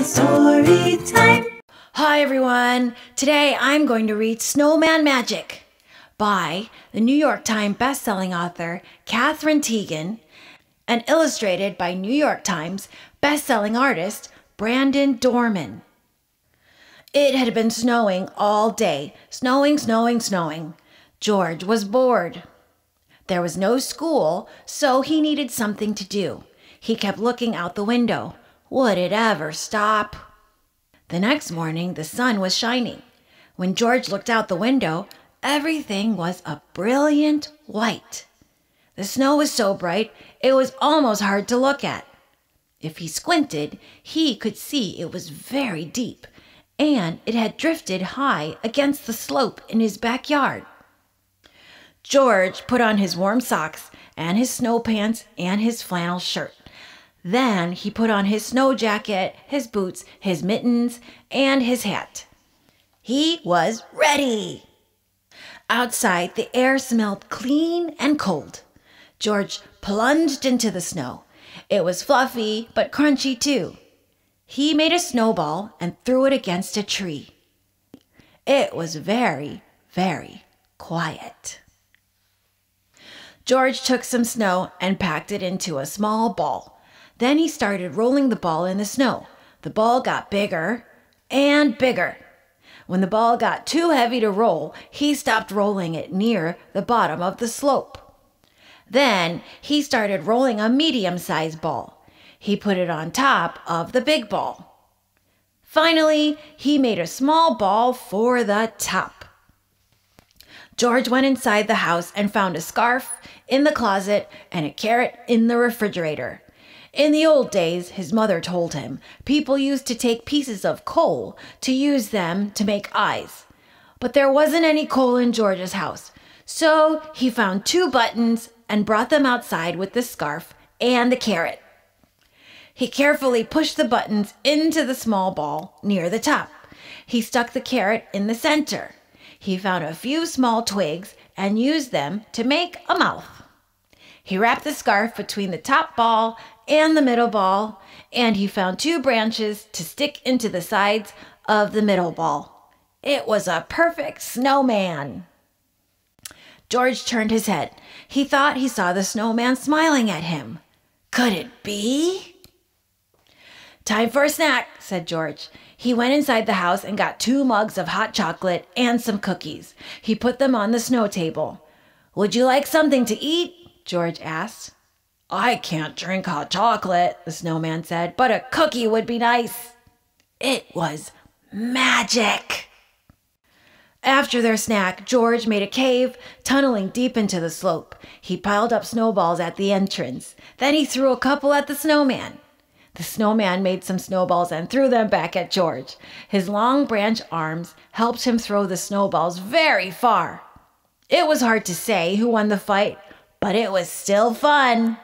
It's story time. Hi everyone! Today I'm going to read Snowman Magic by the New York Times bestselling author Katherine Tegen and illustrated by New York Times bestselling artist Dorman. It had been snowing all day. Snowing. George was bored. There was no school, so he needed something to do. He kept looking out the window. Would it ever stop? The next morning, the sun was shining. When George looked out the window, everything was a brilliant white. The snow was so bright, it was almost hard to look at. If he squinted, he could see it was very deep, and it had drifted high against the slope in his backyard. George put on his warm socks and his snow pants and his flannel shirt. Then he put on his snow jacket, his boots, his mittens, and his hat. He was ready. Outside, the air smelled clean and cold. George plunged into the snow. It was fluffy, but crunchy too. He made a snowball and threw it against a tree. It was very, very quiet. George took some snow and packed it into a small ball. Then he started rolling the ball in the snow. The ball got bigger and bigger. When the ball got too heavy to roll, he stopped rolling it near the bottom of the slope. Then he started rolling a medium-sized ball. He put it on top of the big ball. Finally, he made a small ball for the top. George went inside the house and found a scarf in the closet and a carrot in the refrigerator. In the old days, his mother told him, people used to take pieces of coal to use them to make eyes. But there wasn't any coal in George's house, so he found 2 buttons and brought them outside with the scarf and the carrot. He carefully pushed the buttons into the small ball near the top. He stuck the carrot in the center. He found a few small twigs and used them to make a mouth. He wrapped the scarf between the top ball and the middle ball, and he found 2 branches to stick into the sides of the middle ball. It was a perfect snowman. George turned his head. He thought he saw the snowman smiling at him. Could it be? Time for a snack, said George. He went inside the house and got 2 mugs of hot chocolate and some cookies. He put them on the snow table. Would you like something to eat? George asked. I can't drink hot chocolate, the snowman said, but a cookie would be nice. It was magic. After their snack, George made a cave, tunneling deep into the slope. He piled up snowballs at the entrance. Then he threw a couple at the snowman. The snowman made some snowballs and threw them back at George. His long branch arms helped him throw the snowballs very far. It was hard to say who won the fight, but it was still fun.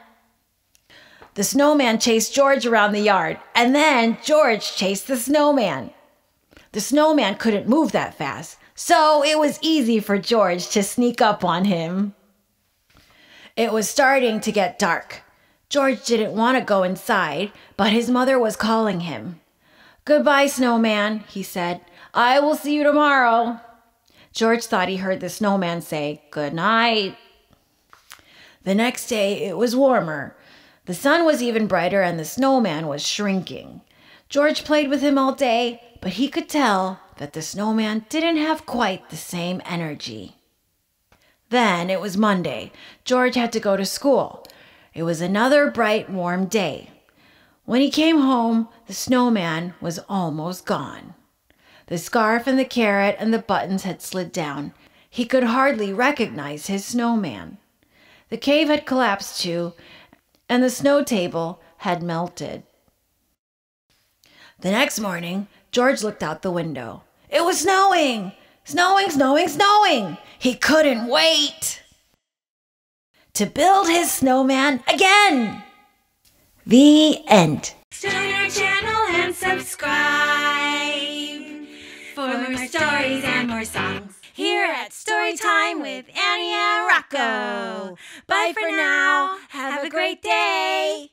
The snowman chased George around the yard, and then George chased the snowman. The snowman couldn't move that fast, so it was easy for George to sneak up on him. It was starting to get dark. George didn't want to go inside, but his mother was calling him. Goodbye, snowman, he said. I will see you tomorrow. George thought he heard the snowman say, good night. The next day, it was warmer. The sun was even brighter and the snowman was shrinking. George played with him all day, but he could tell that the snowman didn't have quite the same energy. Then it was Monday. George had to go to school. It was another bright, warm day. When he came home, the snowman was almost gone. The scarf and the carrot and the buttons had slid down. He could hardly recognize his snowman. The cave had collapsed too, and the snow table had melted. The next morning, George looked out the window. It was snowing! Snowing! He couldn't wait to build his snowman again! The end. Join our channel and subscribe for more stories and more songs here at Storytime with Annie and Rocco. Bye for now. Have a great day.